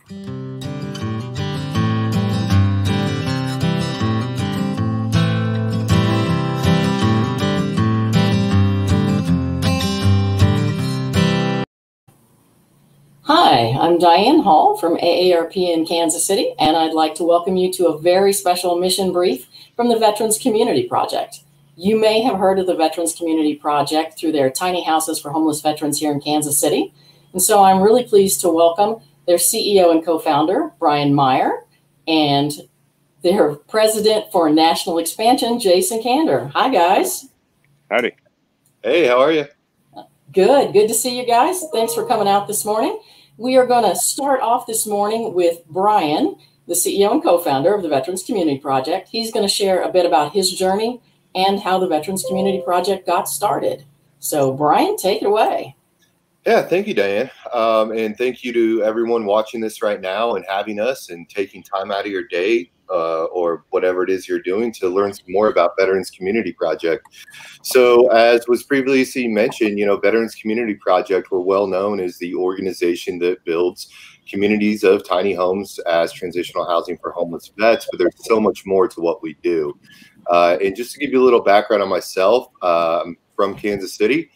Hi, I'm Diane Hall from AARP in Kansas City, and I'd like to welcome you to a very special mission brief from the Veterans Community Project. You may have heard of the Veterans Community Project through their tiny houses for homeless veterans here in Kansas City. And so I'm really pleased to welcome their CEO and co-founder, Brian Meyer, and their president for national expansion, Jason Kander. Hi, guys. Howdy. Hey, how are you? Good to see you guys. Thanks for coming out this morning. We are going to start off this morning with Brian, the CEO and co-founder of the Veterans Community Project. He's going to share a bit about his journey and how the Veterans Community Project got started. So Brian, take it away. Yeah, thank you, Diane. And thank you to everyone watching this right now and having us and taking time out of your day or whatever it is you're doing to learn some more about Veterans Community Project. So as was previously mentioned, Veterans Community Project, we're well known as the organization that builds communities of tiny homes as transitional housing for homeless vets, but there's so much more to what we do. And just to give you a little background on myself, I'm from Kansas City.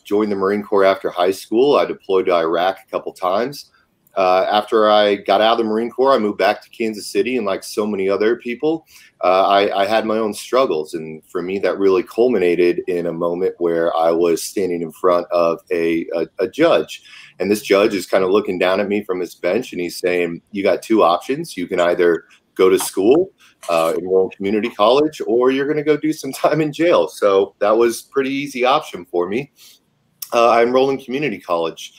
Joined the Marine Corps after high school. I deployed to Iraq a couple times. After I got out of the Marine Corps, I moved back to Kansas City, and like so many other people, I had my own struggles. And for me, that really culminated in a moment where I was standing in front of a judge. And this judge is kind of looking down at me from his bench, and he's saying, you got two options. You can either go to school, enroll in community college, or you're going to go do some time in jail. So that was a pretty easy option for me. I enrolled in community college.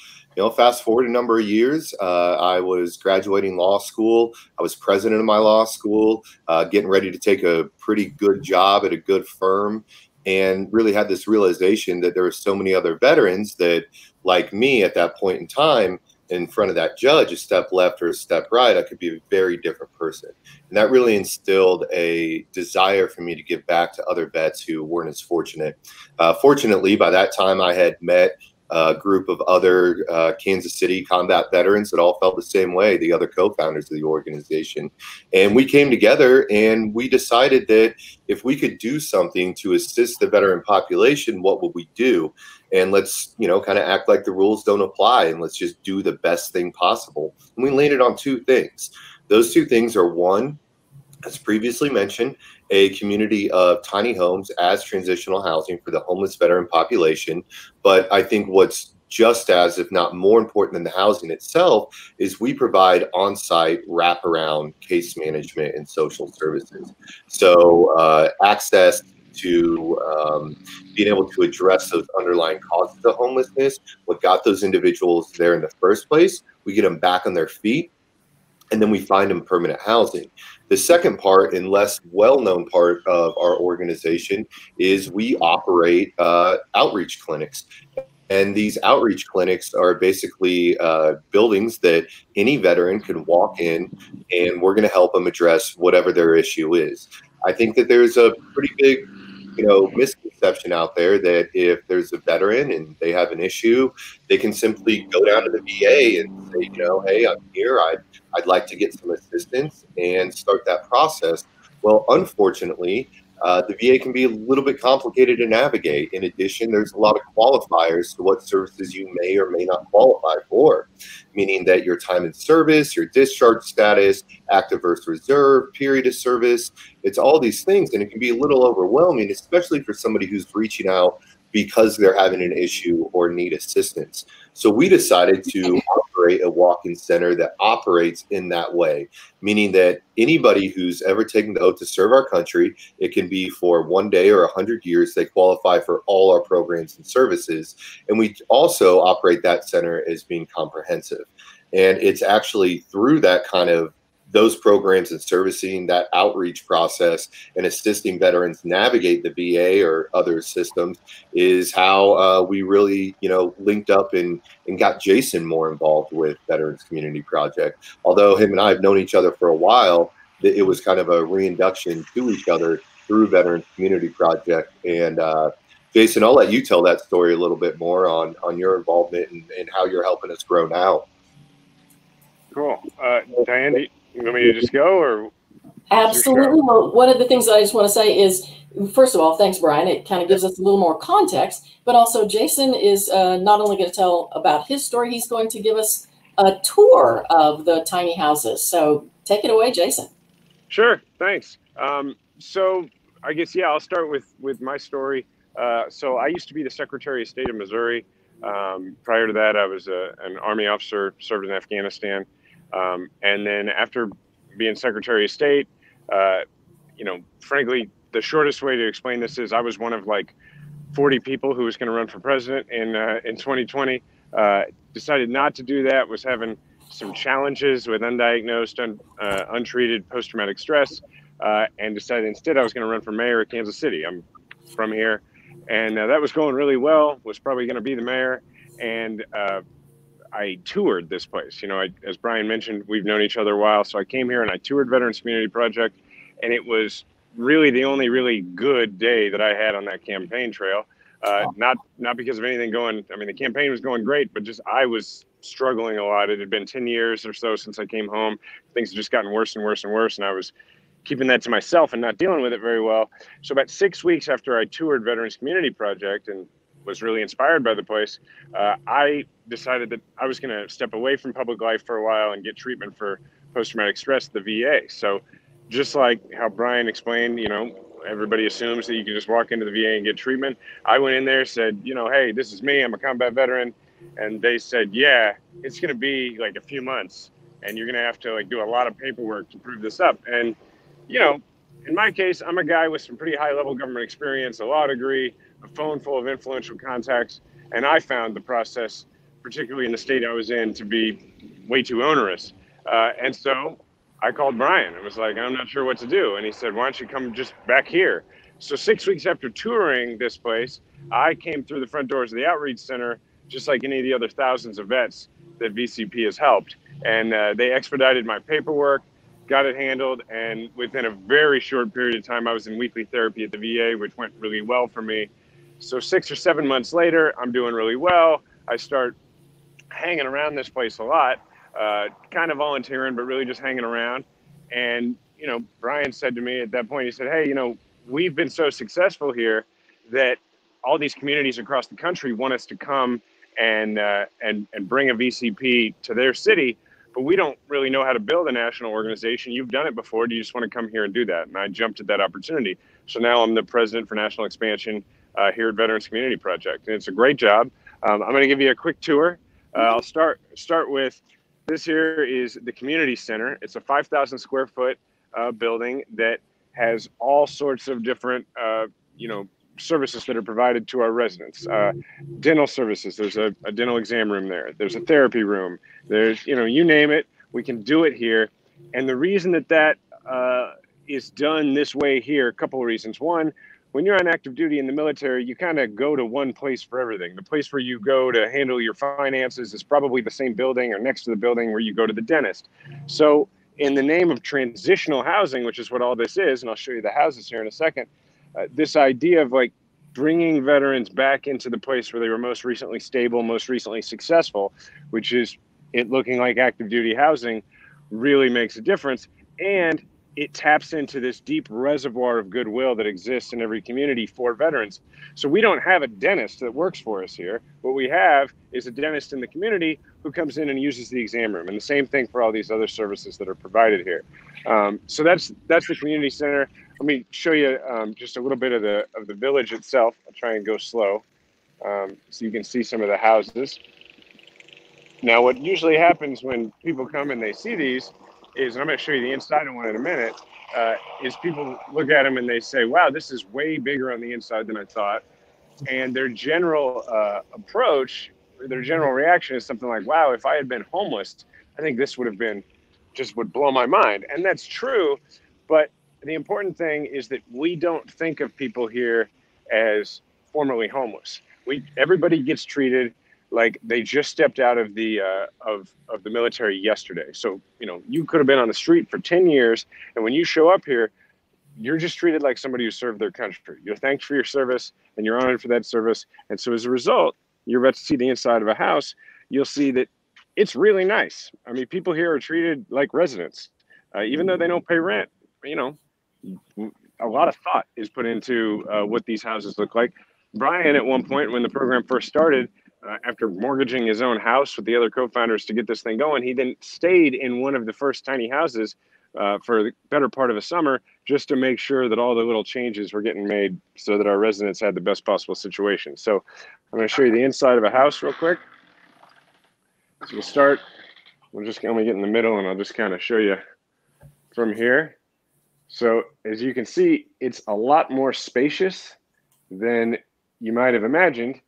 Fast forward a number of years, I was graduating law school. I was president of my law school, getting ready to take a pretty good job at a good firm, and really had this realization that there were so many other veterans that, like me at that point in time, in front of that judge, a step left or a step right, I could be a very different person. And that really instilled a desire for me to give back to other vets who weren't as fortunate. Fortunately, by that time, I had met a group of other Kansas City combat veterans that all felt the same way, the other co-founders of the organization. And we came together and we decided that if we could do something to assist the veteran population, what would we do? And let's, kind of act like the rules don't apply, and let's just do the best thing possible. And we landed on two things. Those two things are, one, as previously mentioned, a community of tiny homes as transitional housing for the homeless veteran population. But I think what's just as, if not more important than the housing itself, is we provide on-site wraparound case management and social services. So access to being able to address those underlying causes of homelessness, what got those individuals there in the first place, we get them back on their feet, and then we find them permanent housing. The second part, and less well-known part of our organization, is we operate outreach clinics. And these outreach clinics are basically buildings that any veteran can walk in, and we're going to help them address whatever their issue is. I think that there's a pretty big misconception out there that if there's a veteran and they have an issue, they can simply go down to the VA and say, hey, I'm here. I'd like to get some assistance and start that process. Well, unfortunately, the VA can be a little bit complicated to navigate. In addition, there's a lot of qualifiers to what services you may or may not qualify for, meaning that your time in service, your discharge status, active versus reserve, period of service, it's all these things. And it can be a little overwhelming, especially for somebody who's reaching out because they're having an issue or need assistance. So we decided to operate a walk-in center that operates in that way, meaning that anybody who's ever taken the oath to serve our country, it can be for 1 day or 100 years, they qualify for all our programs and services. And we also operate that center as being comprehensive. And it's actually through that kind of those programs and servicing that outreach process and assisting veterans navigate the VA or other systems is how we really, linked up and got Jason more involved with Veterans Community Project. Although him and I have known each other for a while, it was kind of a reintroduction to each other through Veterans Community Project. And Jason, I'll let you tell that story a little bit more on your involvement and how you're helping us grow now. Cool. Diane, do you want me to just go, or? Absolutely. Well, one of the things that I just want to say is, first of all, thanks, Brian. It kind of gives us a little more context, but also Jason is not only going to tell about his story, he's going to give us a tour of the tiny houses. So take it away, Jason. Sure. Thanks. So I guess, yeah, I'll start with my story. So I used to be the Secretary of State of Missouri. Prior to that, I was an Army officer, served in Afghanistan. And then after being Secretary of State, frankly, the shortest way to explain this is I was one of like 40 people who was going to run for president in 2020. Decided not to do that, was having some challenges with undiagnosed, untreated post-traumatic stress, and decided instead I was going to run for mayor of Kansas City. I'm from here, and that was going really well, was probably going to be the mayor, and I toured this place. As Brian mentioned, we've known each other a while, so I came here and I toured Veterans Community Project, and it was really the only really good day that I had on that campaign trail. Not because of anything going, I mean, the campaign was going great, but just I was struggling a lot. It had been 10 years or so since I came home. Things had just gotten worse and worse and worse, and I was keeping that to myself and not dealing with it very well. So about 6 weeks after I toured Veterans Community Project and was really inspired by the place, I decided that I was going to step away from public life for a while and get treatment for post-traumatic stress at the VA. So just like how Brian explained, everybody assumes that you can just walk into the VA and get treatment. I went in there, said, hey, this is me, I'm a combat veteran. And they said, yeah, it's going to be like a few months and you're going to have to like do a lot of paperwork to prove this up. And, in my case, I'm a guy with some pretty high level government experience, a law degree, a phone full of influential contacts. And I found the process, particularly in the state I was in, to be way too onerous. And so I called Brian. I was like, I'm not sure what to do. And he said, why don't you come just back here? So 6 weeks after touring this place, I came through the front doors of the Outreach Center, just like any of the other thousands of vets that VCP has helped. And they expedited my paperwork, got it handled. And within a very short period of time, I was in weekly therapy at the VA, which went really well for me. So 6 or 7 months later, I'm doing really well. I start hanging around this place a lot. Kind of volunteering, but really just hanging around. And, Brian said to me at that point, he said, hey, we've been so successful here that all these communities across the country want us to come and bring a VCP to their city, but we don't really know how to build a national organization. You've done it before. Do you just want to come here and do that? And I jumped at that opportunity. So now I'm the president for national expansion here at Veterans Community Project. And it's a great job. I'm going to give you a quick tour. I'll start with, this here is the community center. It's a 5,000 square foot building that has all sorts of different, services that are provided to our residents. Dental services. There's a dental exam room there. There's a therapy room. There's, you name it, we can do it here. And the reason that is done this way here, a couple of reasons. One, when you're on active duty in the military, you kind of go to one place for everything. The place where you go to handle your finances is probably the same building or next to the building where you go to the dentist. So in the name of transitional housing, which is what all this is, and I'll show you the houses here in a second, this idea of like bringing veterans back into the place where they were most recently stable, most recently successful, which is it looking like active duty housing, really makes a difference. And it taps into this deep reservoir of goodwill that exists in every community for veterans. So we don't have a dentist that works for us here. What we have is a dentist in the community who comes in and uses the exam room. And the same thing for all these other services that are provided here. So that's the community center. Let me show you just a little bit of the village itself. I'll try and go slow so you can see some of the houses. Now, what usually happens when people come and they see these is, and I'm going to show you the inside of one in a minute, is people look at them and they say, wow, this is way bigger on the inside than I thought. And their general approach, their general reaction is something like, wow, if I had been homeless, I think this would have been, just would blow my mind. And that's true. But the important thing is that we don't think of people here as formerly homeless. Everybody gets treated like they just stepped out of the military yesterday. So, you could have been on the street for 10 years. And when you show up here, you're just treated like somebody who served their country. You're thanked for your service and you're honored for that service. And so as a result, you're about to see the inside of a house. You'll see that it's really nice. I mean, people here are treated like residents, even though they don't pay rent. You know, a lot of thought is put into what these houses look like. Brian, at one point when the program first started, after mortgaging his own house with the other co-founders to get this thing going, he then stayed in one of the first tiny houses for the better part of a summer, just to make sure that all the little changes were getting made so that our residents had the best possible situation. So I'm going to show you the inside of a house real quick. So we'll start, I'm going to get in the middle and I'll just kind of show you from here. So as you can see, it's a lot more spacious than you might have imagined.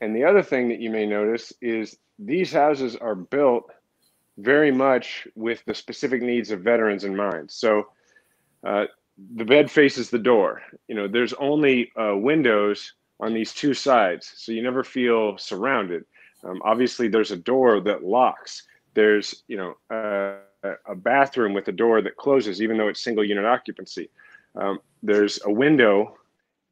And the other thing that you may notice is these houses are built very much with the specific needs of veterans in mind. So the bed faces the door. You know, there's only windows on these two sides, so you never feel surrounded. Obviously, there's a door that locks. There's, you know, a bathroom with a door that closes, even though it's single unit occupancy. There's a window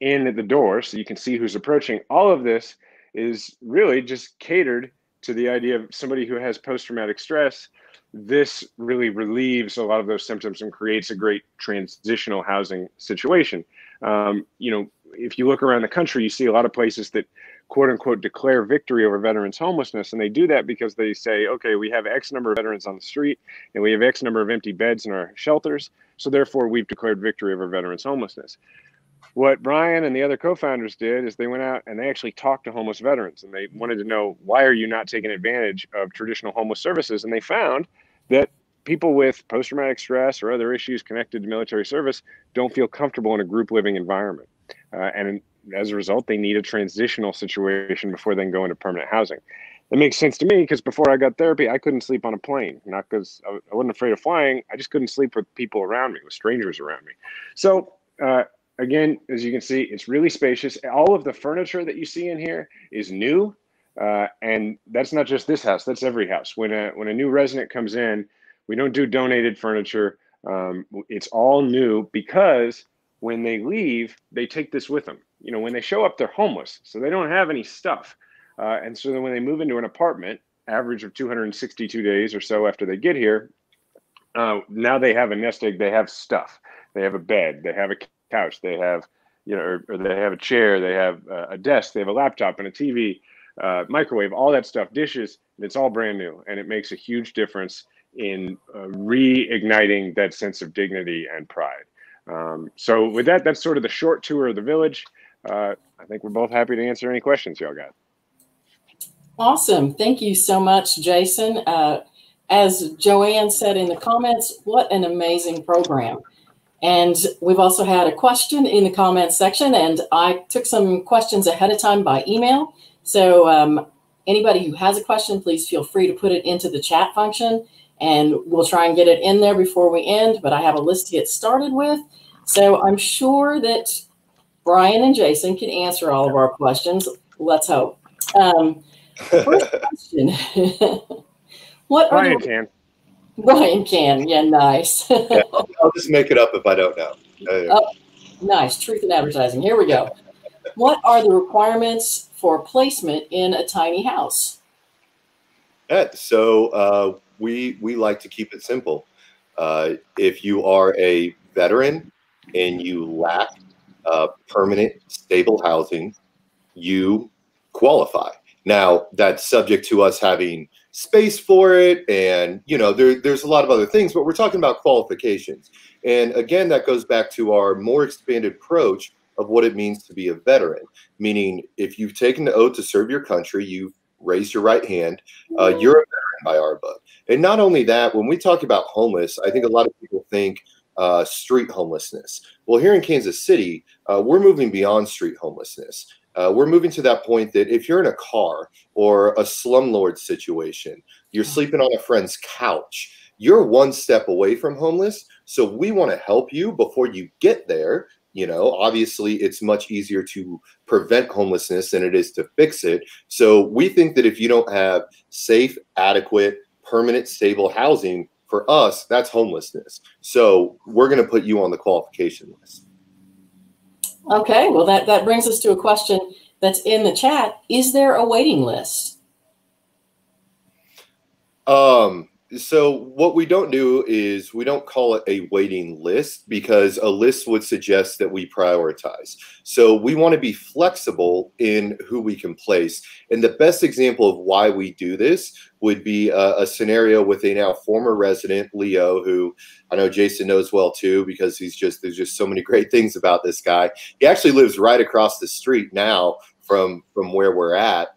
in at the door, so you can see who's approaching. All of this is really just catered to the idea of somebody who has post-traumatic stress. This really relieves a lot of those symptoms and creates a great transitional housing situation. You know, if you look around the country, you see a lot of places that quote unquote declare victory over veterans homelessness. And they do that because they say, okay, we have X number of veterans on the street and we have X number of empty beds in our shelters. So therefore we've declared victory over veterans homelessness. What Brian and the other co-founders did is they went out and they actually talked to homeless veterans, and they wanted to know, why are you not taking advantage of traditional homeless services? And they found that people with post-traumatic stress or other issues connected to military service don't feel comfortable in a group living environment. And as a result, they need a transitional situation before they can go into permanent housing. That makes sense to me because before I got therapy, I couldn't sleep on a plane, not because I wasn't afraid of flying. I just couldn't sleep with people around me, with strangers around me. So, again, as you can see, it's really spacious. All of the furniture that you see in here is new. And that's not just this house, that's every house. When a new resident comes in, we don't do donated furniture. It's all new because when they leave, they take this with them. You know, when they show up, they're homeless, so they don't have any stuff. And so then when they move into an apartment, average of 262 days or so after they get here, now they have a nest egg, they have stuff. They have a bed, they have a couch, they have, you know, or they have a chair, they have a desk, they have a laptop and a TV, microwave, all that stuff, dishes, and it's all brand new. And it makes a huge difference in reigniting that sense of dignity and pride. So with that, that's sort of the short tour of the village. I think we're both happy to answer any questions y'all got. Awesome. Thank you so much, Jason. As Joanne said in the comments, what an amazing program. And we've also had a question in the comments section, and I took some questions ahead of time by email. So anybody who has a question, please feel free to put it into the chat function, and we'll try and get it in there before we end, but I have a list to get started with. So I'm sure that Brian and Jason can answer all of our questions. Let's hope. First question. Brian can. Brian can, yeah, nice. Yeah, I'll just make it up if I don't know. Oh, nice, truth in advertising. Here we go. What are the requirements for placement in a tiny house? Yeah, so we like to keep it simple. If you are a veteran and you lack permanent, stable housing, you qualify. Now, that's subject to us having space for it, and you know, there's a lot of other things, but we're talking about qualifications. And again, that goes back to our more expanded approach of what it means to be a veteran, meaning if you've taken the oath to serve your country, you've raised your right hand, you're a veteran by our book. And not only that, when we talk about homeless, I think a lot of people think street homelessness. Well, here in Kansas City, we're moving beyond street homelessness. We're moving to that point that if you're in a car or a slumlord situation, you're sleeping on a friend's couch, you're one step away from homeless. So we want to help you before you get there. You know, obviously it's much easier to prevent homelessness than it is to fix it. So we think that if you don't have safe, adequate, permanent, stable housing, for us, that's homelessness. So we're going to put you on the qualification list. Okay, well, that brings us to a question that's in the chat. Is there a waiting list? So what we don't do is we don't call it a waiting list, because a list would suggest that we prioritize. So we want to be flexible in who we can place. And the best example of why we do this would be a scenario with a now former resident, Leo, who I know Jason knows well too, because there's just so many great things about this guy. He actually lives right across the street now from where we're at.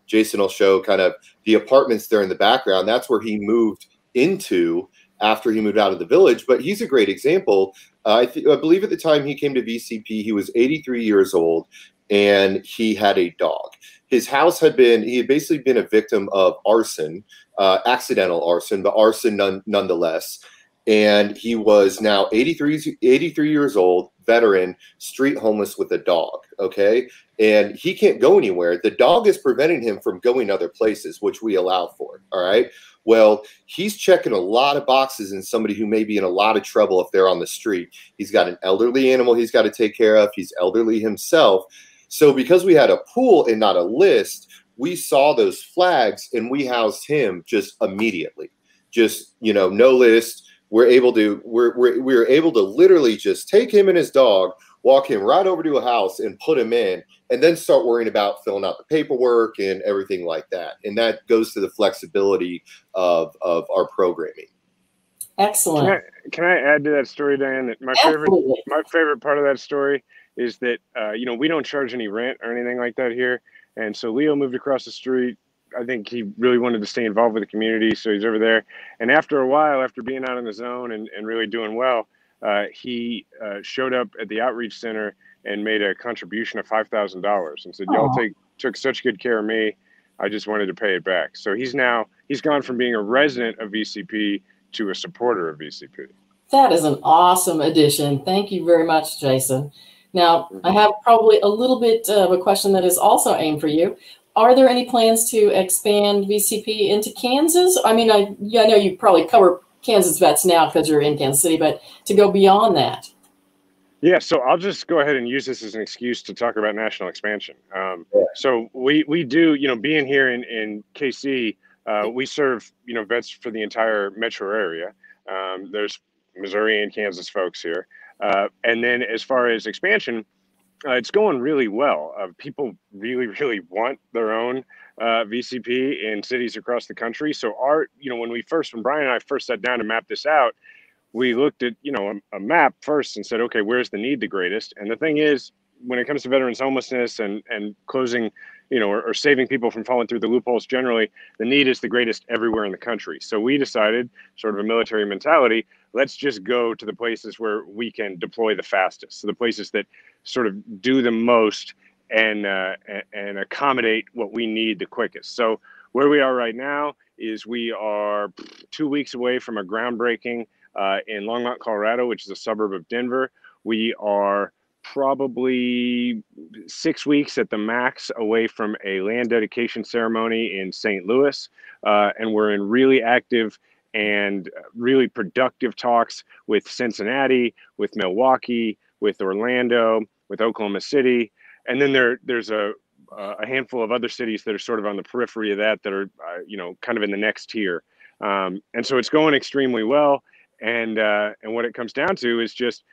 Jason will show kind of the apartments there in the background. That's where he moved into after he moved out of the village. But he's a great example. I believe at the time he came to VCP, he was 83 years old, and he had a dog. His house he had basically been a victim of arson, accidental arson, but arson nonetheless. And he was now 83 years old, veteran, street homeless with a dog, okay? And he can't go anywhere. The dog is preventing him from going other places, which we allow for, all right? Well, he's checking a lot of boxes in somebody who may be in a lot of trouble if they're on the street. He's got an elderly animal he's got to take care of. He's elderly himself. So because we had a pool and not a list, we saw those flags and we housed him just immediately. Just, no list. We're able to literally just take him and his dog, walk him right over to a house and put him in, and then start worrying about filling out the paperwork and everything like that. And that goes to the flexibility of our programming. Excellent. Can I add to that story, Diane? That my favorite part of that story is that we don't charge any rent or anything like that here. And so Leo moved across the street. I think he really wanted to stay involved with the community, so he's over there. And after a while, after being out in the zone and really doing well, he showed up at the outreach center and made a contribution of $5,000 and said, "Y'all took such good care of me. I just wanted to pay it back." So he's gone from being a resident of VCP to a supporter of VCP. That is an awesome addition. Thank you very much, Jason. Now, I have probably a little bit of a question that is also aimed for you. Are there any plans to expand VCP into Kansas? I mean, I know you probably cover Kansas vets now because you're in Kansas City, but to go beyond that. Yeah, so I'll just go ahead and use this as an excuse to talk about national expansion. So we do, being here in KC, we serve, vets for the entire metro area. There's Missouri and Kansas folks here. And then as far as expansion, it's going really well. People really, really want their own VCP in cities across the country. So when Brian and I first sat down to map this out, we looked at, a map first and said, okay, where's the need the greatest? And the thing is, when it comes to veterans homelessness and closing, or saving people from falling through the loopholes generally, the need is the greatest everywhere in the country. So we decided, sort of a military mentality, let's just go to the places where we can deploy the fastest. So the places that sort of do the most and accommodate what we need the quickest. So where we are right now is we are 2 weeks away from a groundbreaking in Longmont, Colorado, which is a suburb of Denver. We are probably 6 weeks at the max away from a land dedication ceremony in St. Louis. And we're in really active and really productive talks with Cincinnati, with Milwaukee, with Orlando, with Oklahoma City. And then there's a handful of other cities that are sort of on the periphery of that are, kind of in the next tier. And so it's going extremely well. And what it comes down to is just,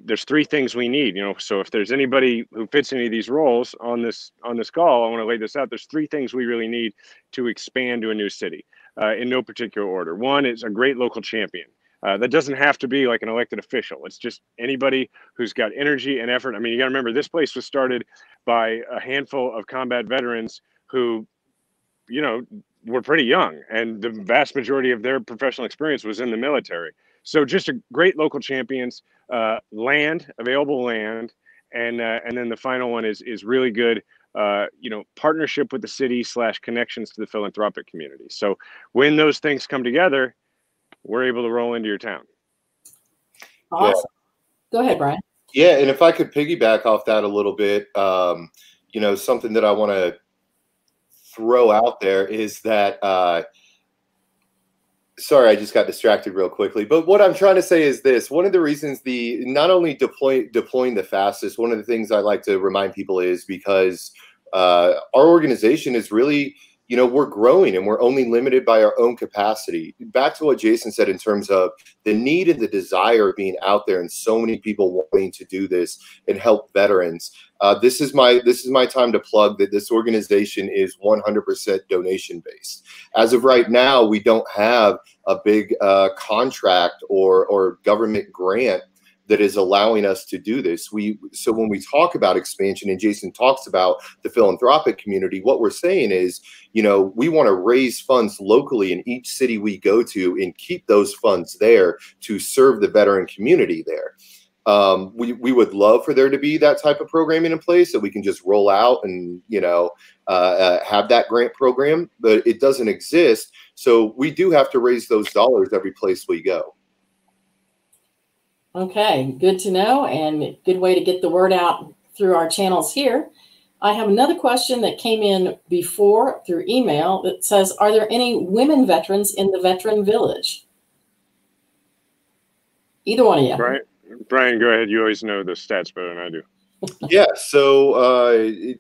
there's three things we need, so if there's anybody who fits any of these roles on this call, I want to lay this out. There's three things we really need to expand to a new city in no particular order. One is a great local champion. That doesn't have to be like an elected official. It's just anybody who's got energy and effort. I mean, you got to remember, this place was started by a handful of combat veterans who, were pretty young, and the vast majority of their professional experience was in the military. So just a great local champions, available land, and then the final one is really good, partnership with the city / connections to the philanthropic community. So when those things come together, we're able to roll into your town. Awesome. Yeah. Go ahead, Brian. Yeah, and if I could piggyback off that a little bit, something that I want to throw out there is that sorry, I just got distracted real quickly. But what I'm trying to say is this: one of the reasons not only deploying the fastest, one of the things I like to remind people is because our organization is really we're growing and we're only limited by our own capacity. Back to what Jason said in terms of the need and the desire of being out there and so many people wanting to do this and help veterans. This is my time to plug that this organization is 100% donation based. As of right now, we don't have a big contract or government grant that is allowing us to do this. So when we talk about expansion, and Jason talks about the philanthropic community, what we're saying is, we want to raise funds locally in each city we go to and keep those funds there to serve the veteran community there. We would love for there to be that type of programming in place that we can just roll out and, have that grant program, but it doesn't exist. So we do have to raise those dollars every place we go. Okay, good to know, and good way to get the word out through our channels here. I have another question that came in before through email that says, are there any women veterans in the Veteran Village? Either one of you. Brian, go ahead. You always know the stats better than I do. Yeah, so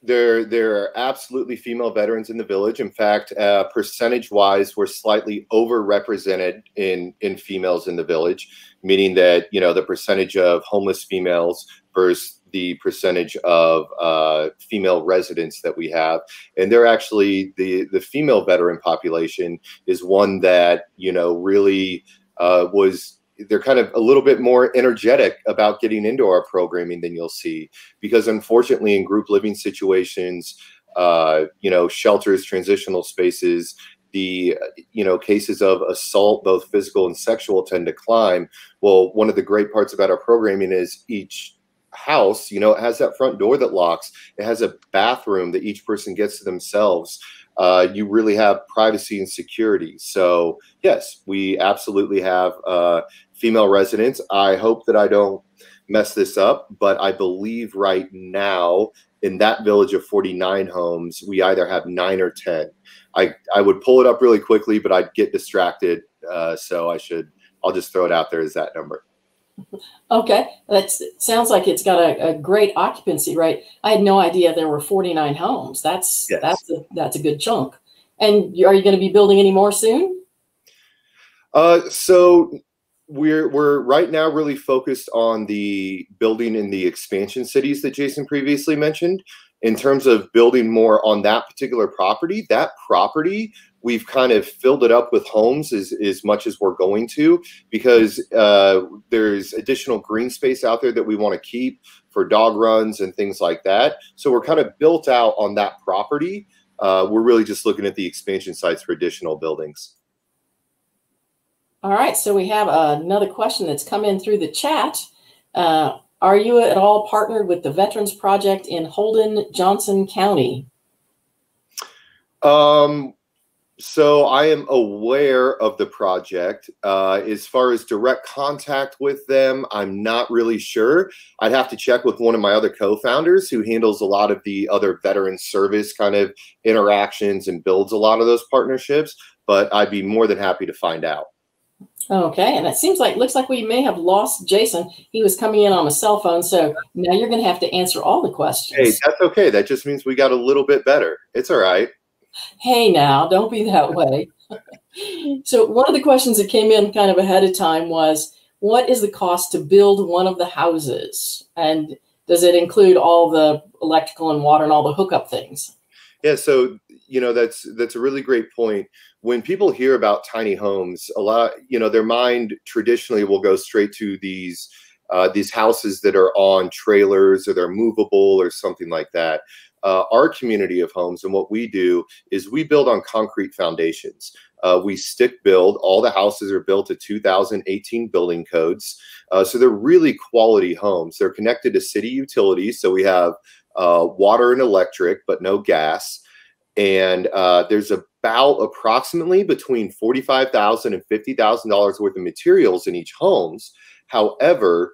there are absolutely female veterans in the village. In fact, percentage-wise, we're slightly overrepresented in females in the village, meaning that, the percentage of homeless females versus the percentage of female residents that we have. And they're actually, the female veteran population is one that, really they're kind of a little bit more energetic about getting into our programming than you'll see, because unfortunately in group living situations, shelters, transitional spaces, the cases of assault, both physical and sexual, tend to climb. Well, one of the great parts about our programming is each house, it has that front door that locks. It has a bathroom that each person gets to themselves. You really have privacy and security. So yes, we absolutely have female residents. I hope that I don't mess this up, but I believe right now in that village of 49 homes, we either have 9 or 10. I would pull it up really quickly, but I'd get distracted. So I'll just throw it out there as that number. Okay, that sounds like it's got a great occupancy rate. I had no idea there were 49 homes. That's a good chunk. And are you going to be building any more soon? So we're right now really focused on the building in the expansion cities that Jason previously mentioned. In terms of building more on that particular property, we've kind of filled it up with homes as much as we're going to, because there's additional green space out there that we want to keep for dog runs and things like that. So we're kind of built out on that property. We're really just looking at the expansion sites for additional buildings. All right, so we have another question that's come in through the chat. Are you at all partnered with the Veterans Project in Holden, Johnson County? So I am aware of the project. As far as direct contact with them, I'm not really sure. I'd have to check with one of my other co-founders who handles a lot of the other veteran service kind of interactions and builds a lot of those partnerships, but I'd be more than happy to find out. Okay, and it looks like we may have lost Jason. He was coming in on a cell phone, so now you're going to have to answer all the questions. Hey, that's okay. That just means we got a little bit better. It's all right. Hey, now, don't be that way. So one of the questions that came in kind of ahead of time was, what is the cost to build one of the houses? And does it include all the electrical and water and all the hookup things? Yeah, so, that's a really great point. When people hear about tiny homes, a lot, their mind traditionally will go straight to these houses that are on trailers or they're movable or something like that. Our community of homes and what we do is we build on concrete foundations. We stick build. All the houses are built to 2018 building codes. So they're really quality homes. They're connected to city utilities. So we have water and electric, but no gas. And there's about approximately between $45,000 and $50,000 worth of materials in each homes. However,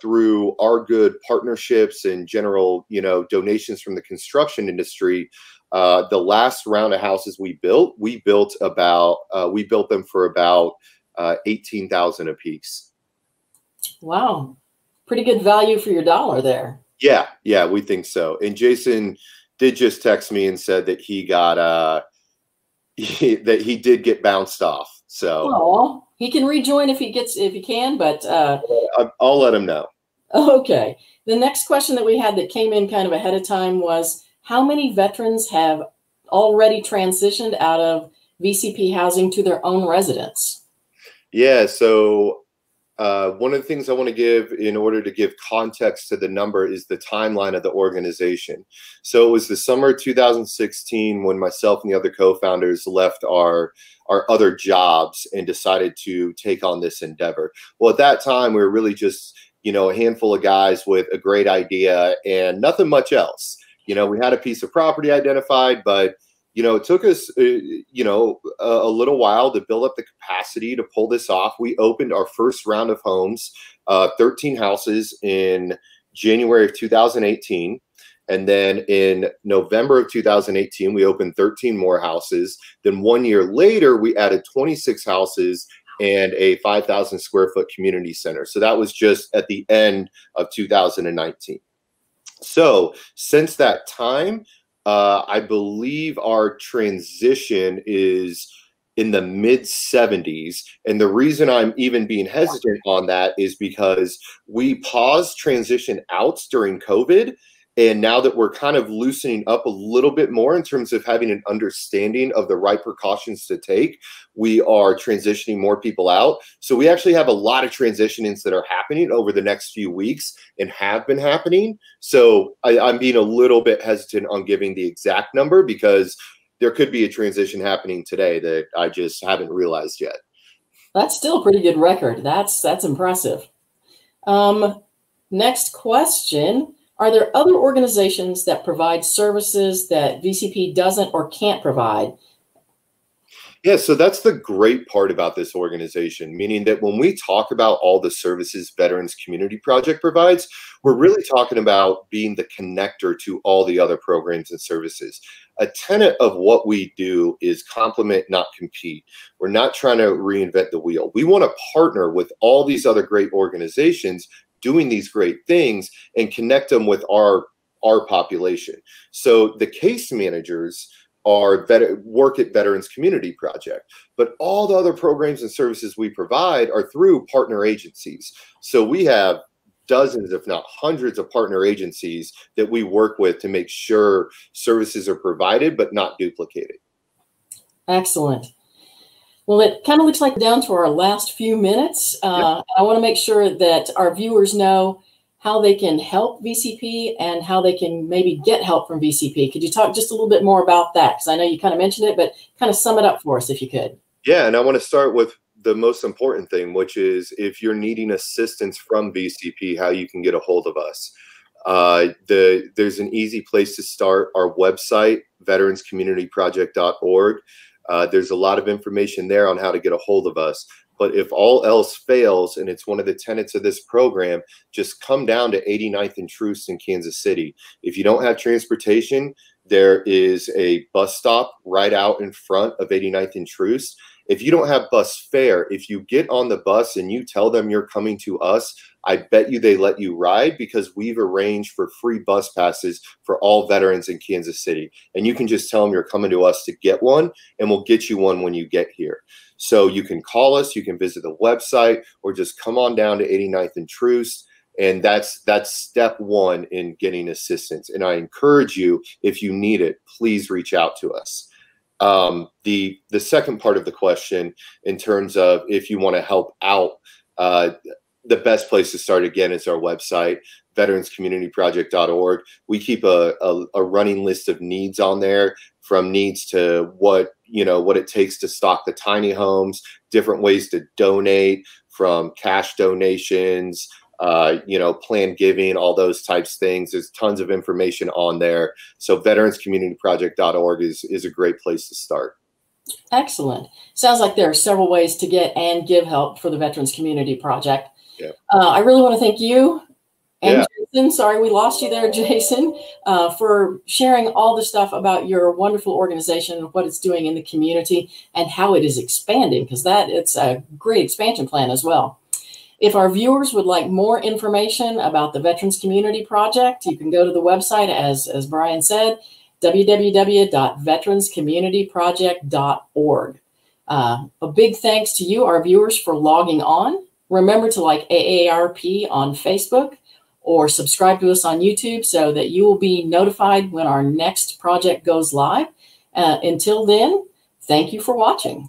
through our good partnerships and general, donations from the construction industry, the last round of houses we built them for about $18,000 a piece. Wow, pretty good value for your dollar there. Yeah, we think so. And Jason, did just text me and said that he got that he did get bounced off. So he can rejoin if he can, but I'll let him know. Okay. The next question that we had that came in kind of ahead of time was, how many veterans have already transitioned out of VCP housing to their own residence? Yeah, so one of the things I want to give in order to give context to the number is the timeline of the organization. So it was the summer of 2016 when myself and the other co-founders left our other jobs and decided to take on this endeavor. Well, at that time, we were really just, you know, a handful of guys with a great idea and nothing much else. You know, we had a piece of property identified, but, you know, it took us, you know, a little while to build up the capacity to pull this off. We opened our first round of homes, 13 houses in January of 2018. And then in November of 2018, we opened 13 more houses. Then 1 year later, we added 26 houses and a 5,000 square foot community center. So that was just at the end of 2019. So since that time, I believe our transition is in the mid 70s. And the reason I'm even being hesitant on that is because we paused transition outs during COVID. And now that we're kind of loosening up a little bit more in terms of having an understanding of the right precautions to take, we are transitioning more people out. So we actually have a lot of transitionings that are happening over the next few weeks and have been happening. So I'm being a little bit hesitant on giving the exact number because there could be a transition happening today that I just haven't realized yet. That's still a pretty good record. That's impressive. Next question. Are there other organizations that provide services that VCP doesn't or can't provide? Yeah, so that's the great part about this organization, meaning that when we talk about all the services Veterans Community Project provides, we're really talking about being the connector to all the other programs and services. A tenet of what we do is complement, not compete. We're not trying to reinvent the wheel. We want to partner with all these other great organizations doing these great things and connect them with our population. So the case managers work at Veterans Community Project, but all the other programs and services we provide are through partner agencies. So we have dozens, if not hundreds, of partner agencies that we work with to make sure services are provided but not duplicated. Excellent. Well, it kind of looks like down to our last few minutes. I want to make sure that our viewers know how they can help VCP and how they can maybe get help from VCP. Could you talk just a little bit more about that? Because I know you kind of mentioned it, but kind of sum it up for us if you could. Yeah, and I want to start with the most important thing, which is if you're needing assistance from VCP, how you can get a hold of us. There's an easy place to start. Our website, veteranscommunityproject.org. There's a lot of information there on how to get a hold of us. But if all else fails, and it's one of the tenets of this program, just come down to 89th and Troost in Kansas City. If you don't have transportation, there is a bus stop right out in front of 89th and Troost. If you don't have bus fare, if you get on the bus and you tell them you're coming to us, I bet you they let you ride because we've arranged for free bus passes for all veterans in Kansas City. And you can just tell them you're coming to us to get one, and we'll get you one when you get here. So you can call us, you can visit the website, or just come on down to 89th and Troost. And that's step one in getting assistance. And I encourage you, if you need it, please reach out to us. The second part of the question, in terms of if you want to help out, the best place to start again is our website, veteranscommunityproject.org. We keep a running list of needs on there, from needs to what it takes to stock the tiny homes, different ways to donate, from cash donations, planned giving, all those types of things. There's tons of information on there. So veteranscommunityproject.org is a great place to start. Excellent. Sounds like there are several ways to get and give help for the Veterans Community Project. Yeah. I really want to thank you and Jason. Sorry we lost you there, Jason, for sharing all the stuff about your wonderful organization and what it's doing in the community and how it is expanding, because it's a great expansion plan as well. If our viewers would like more information about the Veterans Community Project, you can go to the website, as Brian said, www.veteranscommunityproject.org. A big thanks to you, our viewers, for logging on. Remember to like AARP on Facebook or subscribe to us on YouTube so that you will be notified when our next project goes live. Until then, thank you for watching.